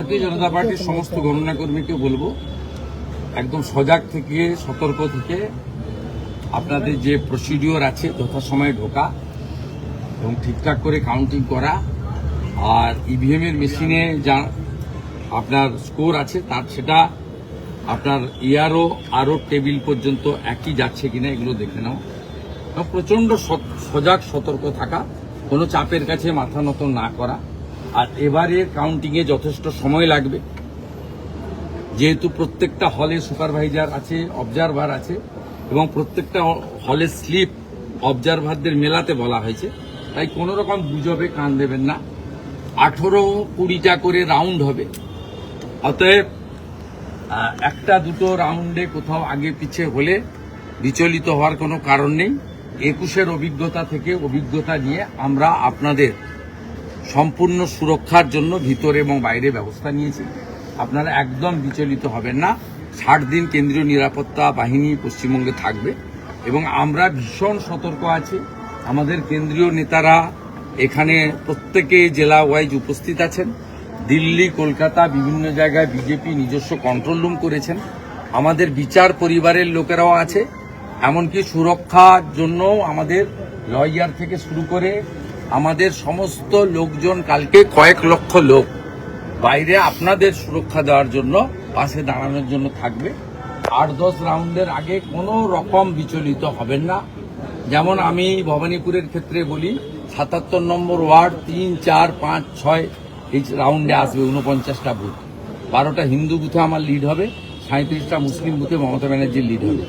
ভারতীয় জনতা পার্টির সমস্ত গণনা কর্মীকে বলবো একদম সজাগ থেকে সতর্ক থেকে আপনাদের যে প্রসিডিওর আছে যথাসময়ে ঢোকা এবং ঠিকঠাক করে কাউন্টিং করা, আর ইভিএম এর মেশিনে যা আপনার স্কোর আছে তার সেটা আপনার আরও টেবিল পর্যন্ত একই যাচ্ছে কিনা এগুলো দেখে নাও। প্রচন্ড সজাগ সতর্ক থাকা, কোনো চাপের কাছে মাথা নত না করা। আর এবারের কাউন্টিংয়ে যথেষ্ট সময় লাগবে, যেহেতু প্রত্যেকটা হলে সুপারভাইজার আছে, অবজারভার আছে এবং প্রত্যেকটা হলে স্লিপ অবজারভারদের মেলাতে বলা হয়েছে, তাই কোনো রকম গুজবে কান দেবেন না। 18-20টা করে রাউন্ড হবে, অতএব একটা দুটো রাউন্ডে কোথাও আগে পিছে হলে বিচলিত হওয়ার কোনো কারণ নেই। 21-এর অভিজ্ঞতা থেকে অভিজ্ঞতা নিয়ে আমরা আপনাদের সম্পূর্ণ সুরক্ষার জন্য ভিতরে এবং বাইরে ব্যবস্থা নিয়েছি। আপনারা একদম বিচলিত হবেন না। 60 দিন কেন্দ্রীয় নিরাপত্তা বাহিনী পশ্চিমবঙ্গে থাকবে এবং আমরা ভীষণ সতর্ক আছি। আমাদের কেন্দ্রীয় নেতারা এখানে প্রত্যেকে জেলা ওয়াইজ উপস্থিত আছেন। দিল্লি, কলকাতা বিভিন্ন জায়গায় বিজেপি নিজস্ব কন্ট্রোল রুম করেছেন। আমাদের বিচার পরিবারের লোকেরাও আছে, এমনকি সুরক্ষার জন্য আমাদের লয়ার থেকে শুরু করে আমাদের সমস্ত লোকজন কালকে কয়েক লক্ষ লোক বাইরে আপনাদের সুরক্ষা দেওয়ার জন্য পাশে দাঁড়ানোর জন্য থাকবে। 8-10 রাউন্ডের আগে কোনো রকম বিচলিত হবেন না। যেমন আমি ভবানীপুরের ক্ষেত্রে বলি, 77 নম্বর ওয়ার্ড 3, 4, 5, 6 এই রাউন্ডে আসবে 49টা বুথ। 12টা হিন্দু বুথে আমার লিড হবে, 37টা মুসলিম বুথে মমতা ব্যানার্জির লিড হবে।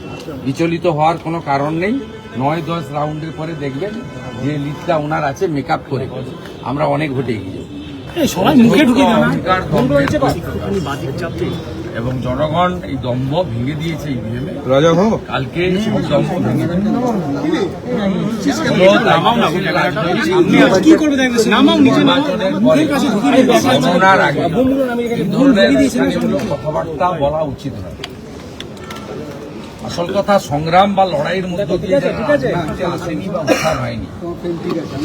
বিচলিত হওয়ার কোনো কারণ নেই। 9-10 রাউন্ডের পরে দেখবেন যে লিডটা ওনার আছে মেকআপ করে আমরা অনেক ভোটে এগিয়ে যাব। এবং জনগণ এই দম্ভ ভেঙে দিয়েছে ইভিএমে। কালকে দম্ভ ভেঙে কথাবার্তা বলা উচিত নয়। আসল কথা, সংগ্রাম বা লড়াইয়ের মধ্যে দিয়ে আসেনি বা উত্থান হয়নি।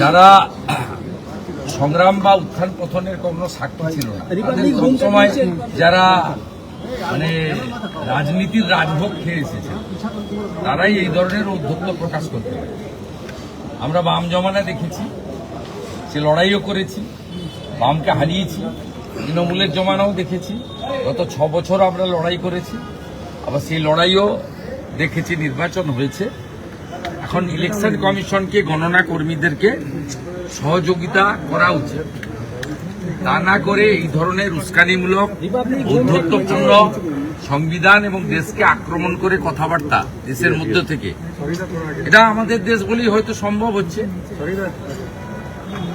যারা সংগ্রাম বা উত্থান পতনের কোনো সাক্ষী ছিল না, তাদের সবসময় যারা মানে রাজনীতির রাজভোগ খেয়ে এসেছে তারাই এই ধরনের ঔদ্ধত্য প্রকাশ করতে পারে। আমরা বাম জমানা দেখেছি, সে লড়াইও করেছি, বামকে হারিয়েছি। তৃণমূলের জমানাও দেখেছি, গত 6 বছর আমরা লড়াই করেছি, আবার সেই লড়াইও দেখেছি, নির্বাচন হয়েছে। এখন ইলেকশন কমিশনকে গণনা কর্মীদেরকে সহযোগিতা করা উচিত, তা না করে এই ধরনের উস্কানিমূলক ঔদ্ধত্যপূর্ণ সংবিধান এবং দেশকে আক্রমণ করে কথাবার্তা দেশের মধ্য থেকে, এটা আমাদের দেশ বলেই হয়তো সম্ভব হচ্ছে।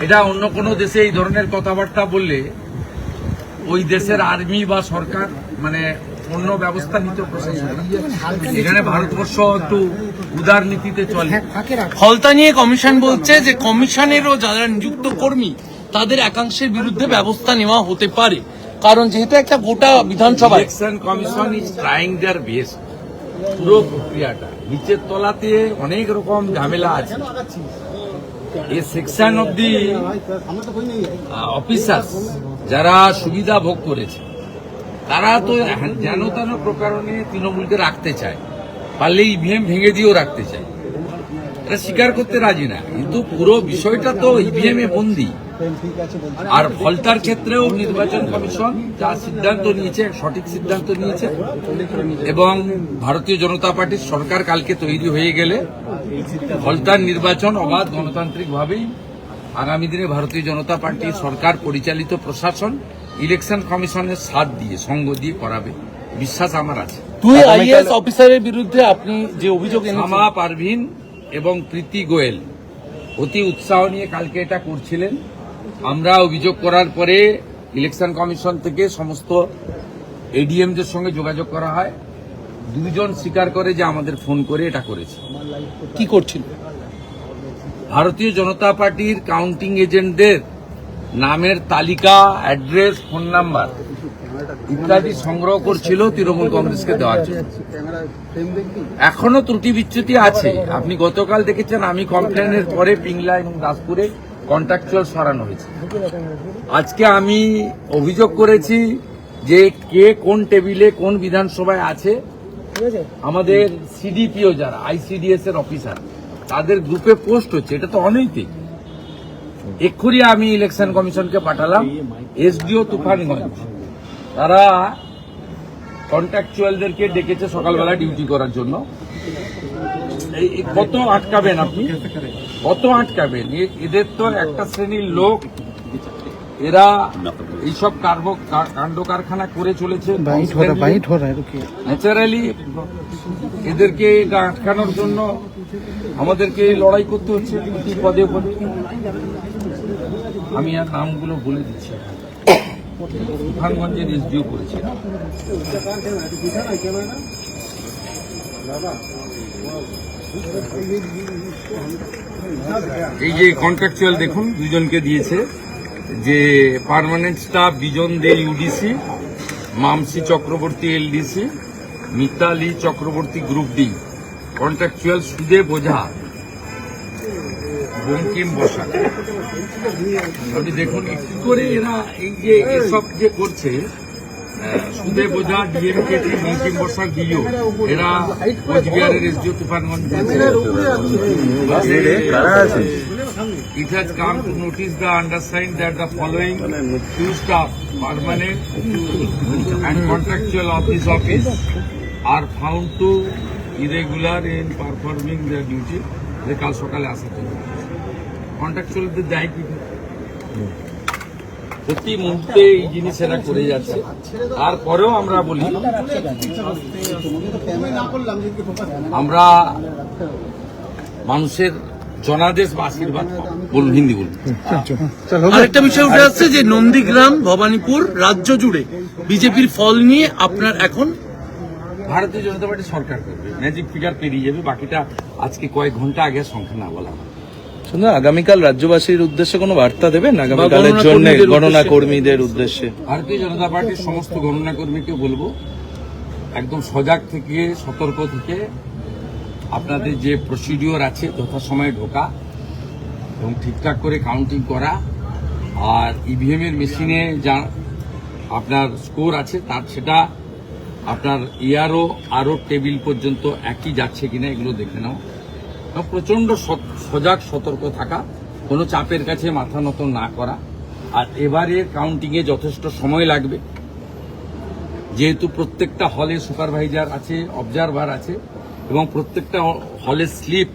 এটা অন্য কোনো দেশে এই ধরনের কথাবার্তা বললে ওই দেশের আর্মি বা সরকার মানে অন্য ব্যবস্থা নিতে প্রশাসন। এখানে ভারতবর্ষ একটু উদার নীতিতে চলে। ফলতা নিয়ে কমিশন বলছে যে কমিশনেরও যারা নিযুক্ত কর্মী তাদের একাংশের বিরুদ্ধে ব্যবস্থা নেওয়া হতে পারে, কারণ যেহেতু একটা গোটা বিধানসভা। Election commission is trying their best. পুরো প্রক্রিয়াটা নিচের তলাতে অনেক রকম ঝামেলা আছে। এই সেকশন অব দি অফিসার্স যারা সুবিধা ভোগ করেছে তারা তো যেন তেন প্রকারণে তৃণমূলকে রাখতে চায়, পারলে ইভিএম ভেঙে দিয়েও রাখতে চায়। এটা স্বীকার করতে রাজি না, কিন্তু পুরো বিষয়টা তো ইভিএম এ বন্দী। আর ফলতার ক্ষেত্রেও নির্বাচন কমিশন যা সিদ্ধান্ত নিয়েছে সঠিক সিদ্ধান্ত নিয়েছে এবং ভারতীয় জনতা পার্টির সরকার কালকে তৈরি হয়ে গেলে ফলতার নির্বাচন অবাধ গণতান্ত্রিকভাবেই আগামী দিনে ভারতীয় জনতা পার্টির সরকার পরিচালিত প্রশাসন ইলেকশন কমিশনের সাথ দিয়ে সঙ্গ দিয়ে করাবে, বিশ্বাস আমার আছে। 2 আইএএস অফিসারের বিরুদ্ধে আপনি যে অভিযোগ শামা পারভিন এবং প্রীতি গোয়েল অতি উৎসাহ নিয়ে কালকে এটা করছিলেন। আমরা অভিযোগ করার পরে ইলেকশন কমিশন থেকে সমস্ত এডিএমদের সঙ্গে যোগাযোগ করা হয়। 2 জন স্বীকার করে যে আমাদের ফোন করে এটা করেছে। কি করছিল? ভারতীয় জনতা পার্টির কাউন্টিং এজেন্টদের নামের তালিকা, অ্যাড্রেস, ফোন নাম্বার ইত্যাদি সংগ্রহ করছিল তৃণমূল কংগ্রেসকে দেওয়ার জন্য। এখনো ত্রুটি বিচ্যুতি আছে। আপনি গতকাল দেখেছেন আমি কমপ্লেনের পরে পিংলা এবং দাসপুরে কন্ট্রাকচুয়াল সরানো হয়েছে। আজকে আমি অভিযোগ করেছি যে কে কোন টেবিলে কোন বিধানসভায় আছে। আমাদের সিডিপিও যারা আইসিডিএস এর অফিসার তাদের গ্রুপে পোস্ট হচ্ছে, এটা তো অনৈতিক। এক্ষুনি আমি ইলেকশন কমিশনকে পাঠালাম, এসডিও তুফানগঞ্জ তারা কন্ট্রাকচুয়ালদেরকে ডেকেছে সকালবেলা ডিউটি করার জন্য। কত আটকাবেন আপনি, কত আটকাবেন? এদের তো একটা শ্রেণীর লোক, এরা এইসব কাণ্ড কারখানা করে চলেছে। ন্যাচারালি এদেরকে এটা আটকানোর জন্য আমাদেরকে লড়াই করতে হচ্ছে প্রতি পদে পদে। আমি আর নামগুলো বলে দিচ্ছি। তুফানগঞ্জের এসডিও করেছে। এই যে কন্ট্রাকচুয়াল দেখুন, দুজনকে দিয়েছে, যে permanent staff Bijan Dey UDC, মামসি Chakraborty LDC, Mitali Chakraborty group D. Contractual সুদে বোঝা, বঙ্কিম বসা। আপনি দেখুন কি করে এরা এই যে এসব যে করছে, সুদে বোঝা ডিএমকে বঙ্কিম বসার দিও, এরা কোচবিহারের SDO Tufanganj. It has come to notice the undersigned that the following two staff, permanent and contractual of this office, are found to irregular in performing their duty. যে কাল সকালে আসার জন্য কন্ট্রাকচুয়ালদের দায় কি? প্রতি মুহূর্তে এই জিনিস এরা করে যাচ্ছে। তারপরেও আমরা বলি, আমরা মানুষের জনাদেশ বা আশীর্বাদ বলুন, হিন্দি বলুন। আরেকটা বিষয় উঠে আসছে যে নন্দীগ্রাম, ভবানীপুর রাজ্য জুড়ে বিজেপির ফল নিয়ে আপনার এখন ভারতীয় জনতা পার্টি সরকার করবে, ম্যাজিক ফিগার পেরিয়ে যাবে। বাকিটা আজকে কয়েক ঘন্টা আগে সংখ্যা না বলা। শুনুন, আগামীকাল রাজ্যবাসীর উদ্দেশ্যে কোনো বার্তা দেবেন আগামীকালের জন্য গণনা কর্মীদের উদ্দেশ্যে? ভারতীয় জনতা পার্টির সমস্ত গণনা কর্মীকে বলবো, একদম সজাগ থেকে সতর্ক থেকে আপনাদের যে প্রসিডিওর আছে যথাসময়ে ঢোকা এবং ঠিকঠাক করে কাউন্টিং করা, আর ইভিএম এর মেশিনে যা আপনার স্কোর আছে তার সেটা আপনার ইয়ারও আরও টেবিল পর্যন্ত একই যাচ্ছে কিনা এগুলো দেখে নাও। প্রচন্ড সজাগ সতর্ক থাকা, কোনো চাপের কাছে মাথা নত না করা। আর এবারের কাউন্টিংয়ে যথেষ্ট সময় লাগবে, যেহেতু প্রত্যেকটা হলে সুপারভাইজার আছে, অবজারভার আছে, এবং প্রত্যেকটা হলের স্লিপ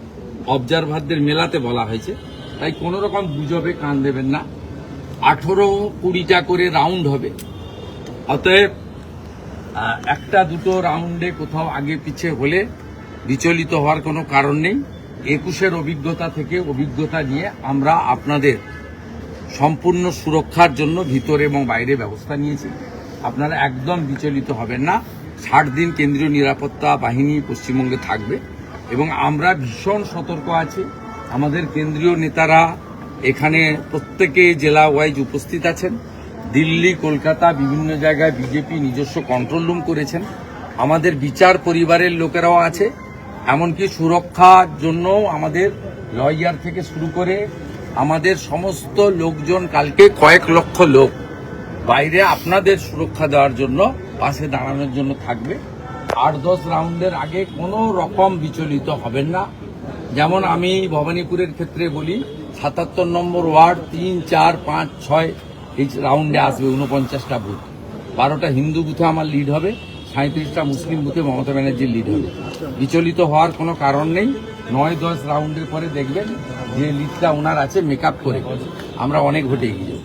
অবজারভারদের মেলাতে বলা হয়েছে, তাই কোনো রকম গুজবে কান দেবেন না। 18-20টা করে রাউন্ড হবে, অতএব একটা দুটো রাউন্ডে কোথাও আগে পিছে হলে বিচলিত হওয়ার কোনো কারণ নেই। 21-এর অভিজ্ঞতা থেকে অভিজ্ঞতা নিয়ে আমরা আপনাদের সম্পূর্ণ সুরক্ষার জন্য ভিতরে এবং বাইরে ব্যবস্থা নিয়েছি। আপনারা একদম বিচলিত হবেন না। 60 দিন কেন্দ্রীয় নিরাপত্তা বাহিনী পশ্চিমবঙ্গে থাকবে এবং আমরা ভীষণ সতর্ক আছি। আমাদের কেন্দ্রীয় নেতারা এখানে প্রত্যেকে জেলা ওয়াইজ উপস্থিত আছেন। দিল্লি, কলকাতা, বিভিন্ন জায়গায় বিজেপি নিজস্ব কন্ট্রোল রুম করেছেন। আমাদের বিচার পরিবারের লোকেরাও আছে, এমনকি সুরক্ষার জন্য আমাদের লয়ার থেকে শুরু করে আমাদের সমস্ত লোকজন, কালকে কয়েক লক্ষ লোক বাইরে আপনাদের সুরক্ষা দেওয়ার জন্য, পাশে দাঁড়ানোর জন্য থাকবে। 8-10 রাউন্ডের আগে কোনো রকম বিচলিত হবেন না। যেমন আমি ভবানীপুরের ক্ষেত্রে বলি, 77 নম্বর ওয়ার্ড 3, 4, 5, 6 এই রাউন্ডে আসবে 49টা বুথ। 12টা হিন্দু বুথে আমার লিড হবে, 37টা মুসলিম বুথে মমতা ব্যানার্জির লিড হবে। বিচলিত হওয়ার কোনো কারণ নেই। 9-10 রাউন্ডের পরে দেখবেন যে লিডটা ওনার আছে, মেকআপ করে আমরা অনেক ভোটে এগিয়ে যাবো।